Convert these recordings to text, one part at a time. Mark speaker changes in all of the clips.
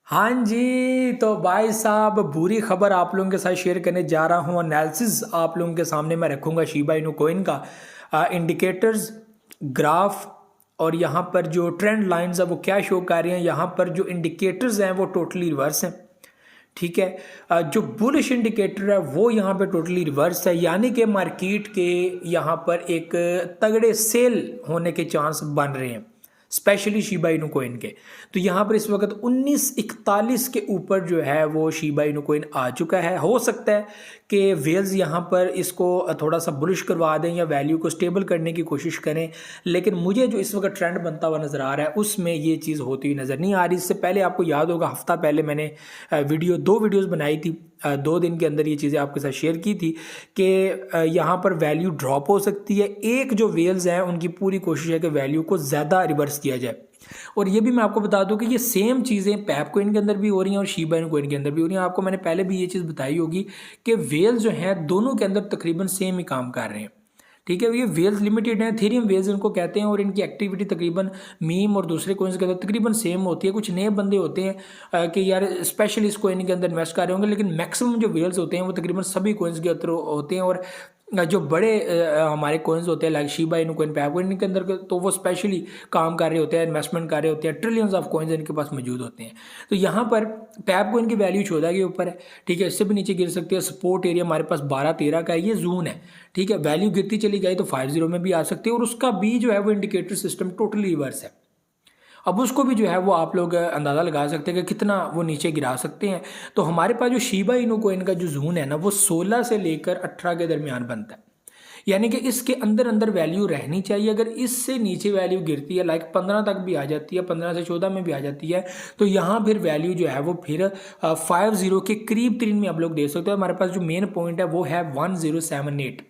Speaker 1: हाँ जी, तो भाई साहब बुरी खबर आप लोगों के साथ शेयर करने जा रहा हूँ। एनालिसिस आप लोगों के सामने मैं रखूँगा शिबा इनू कोइन का इंडिकेटर्स, ग्राफ और यहाँ पर जो ट्रेंड लाइंस है वो क्या शो कर रही हैं। यहाँ पर जो इंडिकेटर्स हैं वो टोटली रिवर्स हैं, ठीक है। जो बुलिश इंडिकेटर है वो यहाँ पे टोटली रिवर्स है, यानी कि मार्केट के यहाँ पर एक तगड़े सेल होने के चांस बन रहे हैं, स्पेशली शिबा इनू कोइन के। तो यहाँ पर इस वक्त 1941 के ऊपर जो है वो शिबा इनू कोइन आ चुका है। हो सकता है कि वेल्स यहाँ पर इसको थोड़ा सा बुलिश करवा दें या वैल्यू को स्टेबल करने की कोशिश करें, लेकिन मुझे जो इस वक्त ट्रेंड बनता हुआ नज़र आ रहा है उसमें ये चीज़ होती हुई नज़र नहीं आ रही। इससे पहले आपको याद होगा हफ्ता पहले मैंने दो वीडियोज़ बनाई थी, 2 दिन के अंदर ये चीज़ें आपके साथ शेयर की थी कि यहाँ पर वैल्यू ड्रॉप हो सकती है। एक जो वेल्स हैं उनकी पूरी कोशिश है कि वैल्यू को ज़्यादा रिवर्स किया जाए। और ये भी मैं आपको बता दूं कि ये सेम चीज़ें पैप कोइन के अंदर भी हो रही हैं और शिबा इनू कोइन के अंदर भी हो रही हैं। आपको मैंने पहले भी ये चीज़ बताई होगी कि वेल्स जो हैं दोनों के अंदर तकरीबन सेम ही काम कर रहे हैं, ठीक है। ये वेल्स लिमिटेड हैं, थेरियम वेल्स इनको कहते हैं, और इनकी एक्टिविटी तकरीबन मीम और दूसरे कोइंस के अंदर तकरीबन सेम होती है। कुछ नए बंदे होते हैं कि यार स्पेशली इस कोइन के अंदर इन्वेस्ट कर रहे होंगे, लेकिन मैक्सिमम जो वेल्स होते हैं वो तकरीबन सभी कोइंस के अंदर होते हैं। और जो बड़े हमारे कोइंस होते हैं लाइक शिबा इनू कोइन, पैप कोइन के अंदर तो वो स्पेशली काम कर रहे होते हैं, इन्वेस्टमेंट कर रहे होते हैं, ट्रिलियंस ऑफ कोइंस इनके पास मौजूद होते हैं। तो यहाँ पर पैप कोइन की वैल्यू 14 के ऊपर है, ठीक है, इससे भी नीचे गिर सकती है। सपोर्ट एरिया हमारे पास 12-13 का है, ये जोन है, ठीक है। वैल्यू गिरती चली गई तो 50 में भी आ सकती है, और उसका भी जो है वो इंडिकेटर सिस्टम टोटली रिवर्स है। अब उसको भी जो है वो आप लोग अंदाज़ा लगा सकते हैं कि कितना वो नीचे गिरा सकते हैं। तो हमारे पास जो शिबा इनू कोइन का जो जोन है ना वो 16 से लेकर 18 के दरमियान बनता है, यानी कि इसके अंदर अंदर वैल्यू रहनी चाहिए। अगर इससे नीचे वैल्यू गिरती है लाइक 15 तक भी आ जाती है, 15 से 14 में भी आ जाती है, तो यहाँ फिर वैल्यू जो है वो फिर 50 के करीब तरीन में आप लोग दे सकते हो। हमारे पास जो मेन पॉइंट है वो है 1078,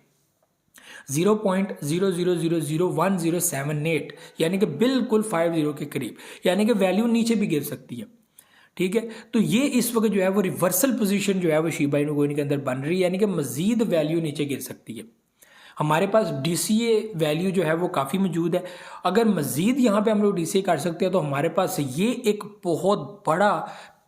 Speaker 1: 0.00001078, यानी कि बिल्कुल 50 के करीब, यानी कि वैल्यू नीचे भी गिर सकती है, ठीक है। तो ये इस वक्त जो है वो रिवर्सल पोजीशन जो है वो शिबा इनू कोइन के अंदर बन रही है, यानी कि मजीद वैल्यू नीचे गिर सकती है। हमारे पास DCA वैल्यू जो है वो काफ़ी मौजूद है। अगर मजीद यहाँ पे हम लोग DCA कर सकते हैं तो हमारे पास ये एक बहुत बड़ा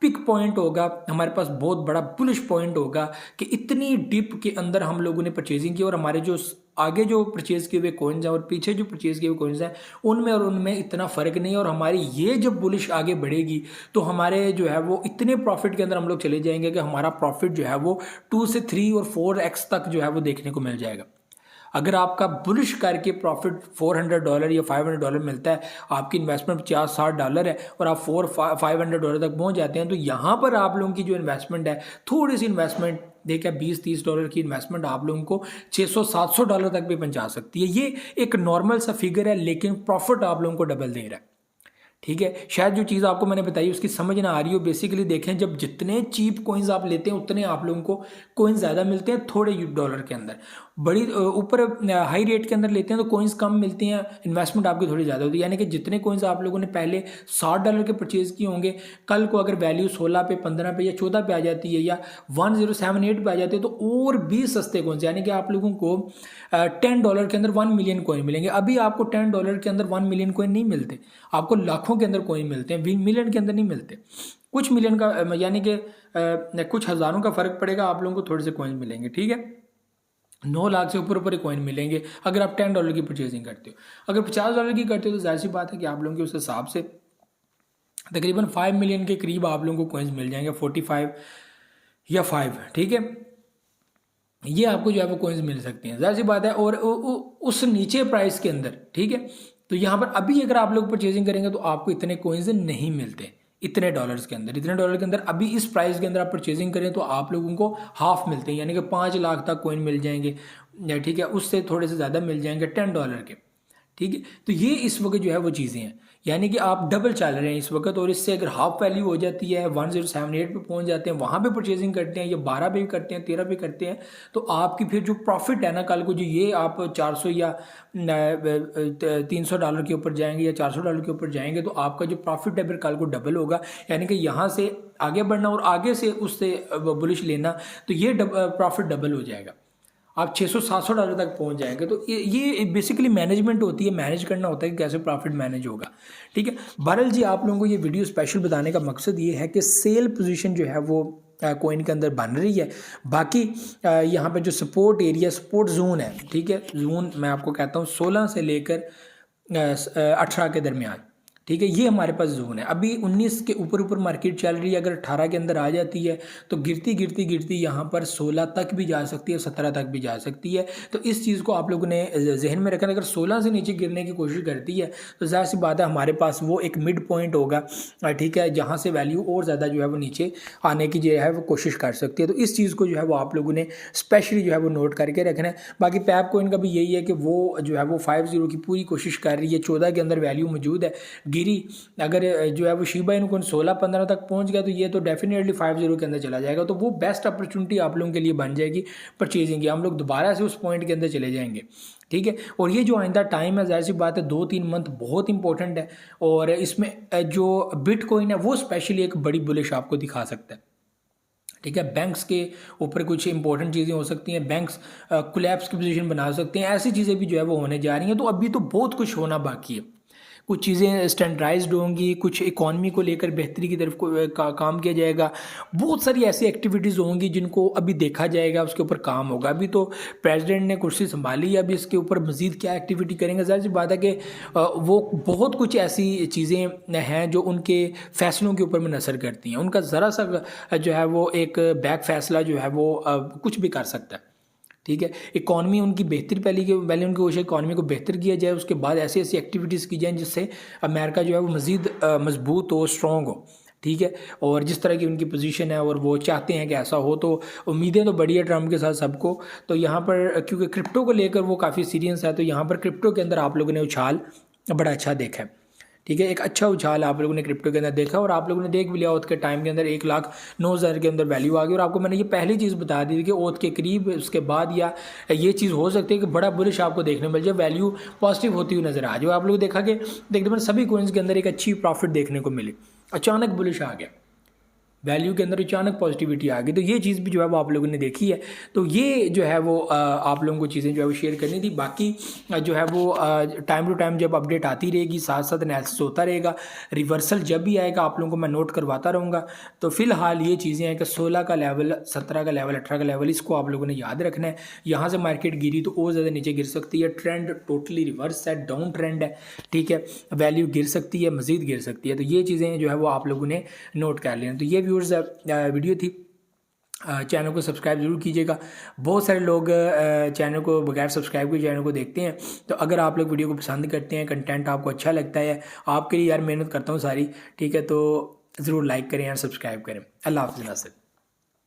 Speaker 1: पिक पॉइंट होगा, हमारे पास बहुत बड़ा बुलिश पॉइंट होगा कि इतनी डिप के अंदर हम लोगों ने परचेजिंग की, और हमारे जो आगे जो परचेज किए हुए कोइंस हैं और पीछे जो परचेज किए हुए कोइंस हैं उनमें और उनमें इतना फ़र्क नहीं है। और हमारी ये जब बुलिश आगे बढ़ेगी तो हमारे जो है वो इतने प्रॉफिट के अंदर हम लोग चले जाएंगे कि हमारा प्रॉफिट जो है वो 2 से 3 और 4x तक जो है वो देखने को मिल जाएगा। अगर आपका बुलिश करके प्रॉफिट $400 या $500 मिलता है, आपकी इन्वेस्टमेंट $50-60 है और आप $400-500 तक पहुंच जाते हैं, तो यहाँ पर आप लोगों की जो इन्वेस्टमेंट है, थोड़ी सी इन्वेस्टमेंट देखिए $20-30 की इन्वेस्टमेंट आप लोगों को $600-700 तक भी पहुंचा सकती है। ये एक नॉर्मल सा फिगर है, लेकिन प्रॉफिट आप लोगों को डबल दे रहा है, ठीक है। शायद जो चीज़ आपको मैंने बताई उसकी समझ ना आ रही हो। बेसिकली देखें, जब जितने चीप कोइंस आप लेते हैं उतने आप लोगों को कोइंस ज़्यादा मिलते हैं थोड़े डॉलर के अंदर। बड़ी ऊपर हाई रेट के अंदर लेते हैं तो कोइंस कम मिलते हैं, इन्वेस्टमेंट आपकी थोड़ी ज़्यादा होती है। यानी कि जितने कोइंस आप लोगों ने पहले $60 के परचेज़ किए होंगे, कल को अगर वैल्यू 16 पे, 15 पे या 14 पे आ जाती है या 1078 पे आ जाती है तो और भी सस्ते कोइंस, यानी कि आप लोगों को $10 के अंदर 1 मिलियन कोइन मिलेंगे। अभी आपको $10 के अंदर 1 मिलियन कोइन नहीं मिलते, आपको लाखों के अंदर कोइन मिलते हैं, मिलियन के अंदर नहीं मिलते। कुछ मिलियन का यानी कि कुछ हज़ारों का फ़र्क पड़ेगा, आप लोगों को थोड़े से कोइन मिलेंगे, ठीक है। 9 लाख से ऊपर ऊपर कोइन मिलेंगे अगर आप $10 की परचेजिंग करते हो। अगर $50 की करते हो तो जाहिर सी बात है कि आप लोगों के उस हिसाब से तकरीबन 5 मिलियन के करीब आप लोगों को कोइंस मिल जाएंगे, 45 या 5, ठीक है। ये आपको जो है वो कोइंस मिल सकते हैं, जाहिर सी बात है। और उस नीचे प्राइस के अंदर, ठीक है, तो यहाँ पर अभी अगर आप लोग परचेजिंग करेंगे तो आपको इतने कोइंस नहीं मिलते, इतने डॉलर्स के अंदर, इतने डॉलर के अंदर अभी इस प्राइस के अंदर आप परचेजिंग करें तो आप लोगों को हाफ मिलते हैं, यानी कि 5 लाख तक कोइन मिल जाएंगे, ठीक है। उससे थोड़े से ज़्यादा मिल जाएंगे $10 के, ठीक है। तो ये इस वक्त जो है वो चीज़ें हैं, यानी कि आप डबल चल रहे हैं इस वक्त। और इससे अगर हाफ वैल्यू हो जाती है 1078 पे पहुंच जाते हैं, वहाँ पे परचेजिंग करते हैं, या 12 पे भी करते हैं, 13 पे करते हैं, तो आपकी फिर जो प्रॉफिट है ना कल को, जो ये आप 400 या $300 के ऊपर जाएंगे या $400 के ऊपर जाएंगे, तो आपका जो प्रॉफिट है फिर कल को डबल होगा। यानी कि यहाँ से आगे बढ़ना और आगे से उससे बुलिश लेना, तो ये प्रॉफिट डबल हो जाएगा। आप $600-700 तक पहुंच जाएंगे। तो ये बेसिकली मैनेजमेंट होती है, मैनेज करना होता है कि कैसे प्रॉफिट मैनेज होगा। ठीक है, बहरहाल जी आप लोगों को ये वीडियो स्पेशल बताने का मकसद ये है कि सेल पोजीशन जो है वो कोइन के अंदर बन रही है। बाकी यहाँ पे जो सपोर्ट एरिया, सपोर्ट जोन है, ठीक है, जोन मैं आपको कहता हूँ 16 से लेकर 18 के दरमियान, ठीक है, ये हमारे पास जोन है। अभी 19 के ऊपर मार्केट चल रही है, अगर 18 के अंदर आ जाती है तो गिरती यहाँ पर 16 तक भी जा सकती है, 17 तक भी जा सकती है। तो इस चीज़ को आप लोगों ने जहन में रखना। अगर 16 से नीचे गिरने की कोशिश करती है तो ज़ाहिर सी बात है हमारे पास वो एक मिड पॉइंट होगा, ठीक है, जहाँ से वैल्यू और ज़्यादा जो है वो नीचे आने की जो है वो कोशिश कर सकती है। तो इस चीज़ को जो है वो आप लोगों ने स्पेशली जो है वो नोट करके रखना है। बाकी पैप कोइन का भी यही है कि वो जो है वो 50 की पूरी कोशिश कर रही है, 14 के अंदर वैल्यू मौजूद है, गिरी, अगर जो है वो शिबा इनु कोइन 16-15 तक पहुंच गया तो ये तो डेफिनेटली 50 के अंदर चला जाएगा। तो वो बेस्ट अपॉर्चुनिटी आप लोगों के लिए बन जाएगी परचेजिंग की, हम लोग दोबारा से उस पॉइंट के अंदर चले जाएंगे। ठीक है, और ये जो आइंदा टाइम है, जाहिर सी बात है 2-3 मंथ बहुत इंपॉर्टेंट है, और इसमें जो बिटकॉइन है वो स्पेशली एक बड़ी बुलिश आपको दिखा सकता है। ठीक है, बैंक्स के ऊपर कुछ इंपॉर्टेंट चीज़ें हो सकती हैं, बैंक्स कोलैप्स की पोजीशन बना सकते हैं, ऐसी चीज़ें भी जो है वो होने जा रही हैं। तो अभी तो बहुत कुछ होना बाकी है, कुछ चीज़ें स्टैंडर्डाइज्ड होंगी, कुछ इकॉनमी को लेकर बेहतरी की तरफ काम किया जाएगा, बहुत सारी ऐसी एक्टिविटीज़ होंगी जिनको अभी देखा जाएगा, उसके ऊपर काम होगा। अभी तो प्रेसिडेंट ने कुर्सी संभाली है, अभी इसके ऊपर मज़ीद क्या एक्टिविटी करेंगे, ज़ाहिर सी बात है कि वो बहुत कुछ ऐसी चीज़ें हैं जो उनके फैसलों के ऊपर में असर करती हैं। उनका ज़रा सा जो है वो एक बैक फैसला जो है वो कुछ भी कर सकता है। ठीक है, इकॉनमी उनकी बेहतर पहले उनकी कोशिश इकॉनमी को बेहतर किया जाए, उसके बाद ऐसी ऐसी एक्टिविटीज़ की जाए जिससे अमेरिका जो है वो मज़ीद मजबूत हो, स्ट्रॉन्ग हो। ठीक है, और जिस तरह की उनकी पोजीशन है और वो चाहते हैं कि ऐसा हो, तो उम्मीदें तो बड़ी है ट्रम्प के साथ सबको। तो यहाँ पर क्योंकि क्रिप्टो को लेकर वो काफ़ी सीरियस है, तो यहाँ पर क्रिप्टो के अंदर आप लोगों ने उछाल बड़ा अच्छा देखा है। ठीक है, एक अच्छा उछाल आप लोगों ने क्रिप्टो के अंदर देखा, और आप लोगों ने देख भी लिया ओथ के टाइम के अंदर 1,09,000 के अंदर वैल्यू आ गई। और आपको मैंने ये पहली चीज़ बता दी थी कि ओथ के करीब उसके बाद या ये चीज़ हो सकती है कि बड़ा बुलिश आपको देखने मिल जाए, वैल्यू पॉजिटिव होती हुई नजर आ जाए। आप लोग देखा कि तकरीबन सभी कोइंस के अंदर एक अच्छी प्रॉफिट देखने को मिली, अचानक बुलिश आ गया, वैल्यू के अंदर अचानक पॉजिटिविटी आ गई। तो ये चीज़ भी जो है वो आप लोगों ने देखी है। तो ये जो है वो आप लोगों को चीज़ें जो है वो शेयर करनी थी। बाकी जो है वो टाइम टू टाइम जब अपडेट आती रहेगी, साथ साथ एनालिसिस होता रहेगा, रिवर्सल जब भी आएगा आप लोगों को मैं नोट करवाता रहूँगा। तो फिलहाल ये चीज़ें हैं कि 16 का लेवल, 17 का लेवल, 18 का लेवल, इसको आप लोगों ने याद रखना है। यहाँ से मार्केट गिरी तो और ज़्यादा नीचे गिर सकती है, ट्रेंड टोटली रिवर्स है, डाउन ट्रेंड है। ठीक है, वैल्यू गिर सकती है, मज़ीद गिर सकती है। तो ये चीज़ें जो है वो आप लोगों ने नोट कर लेना। तो ये वीडियो थी, चैनल को सब्सक्राइब जरूर कीजिएगा। बहुत सारे लोग चैनल को बगैर सब्सक्राइब के चैनल को देखते हैं। तो अगर आप लोग वीडियो को पसंद करते हैं, कंटेंट आपको अच्छा लगता है, आपके लिए यार मेहनत करता हूँ सारी, ठीक है, तो ज़रूर लाइक करें यार, सब्सक्राइब करें। अल्लाह हाफ़िज़।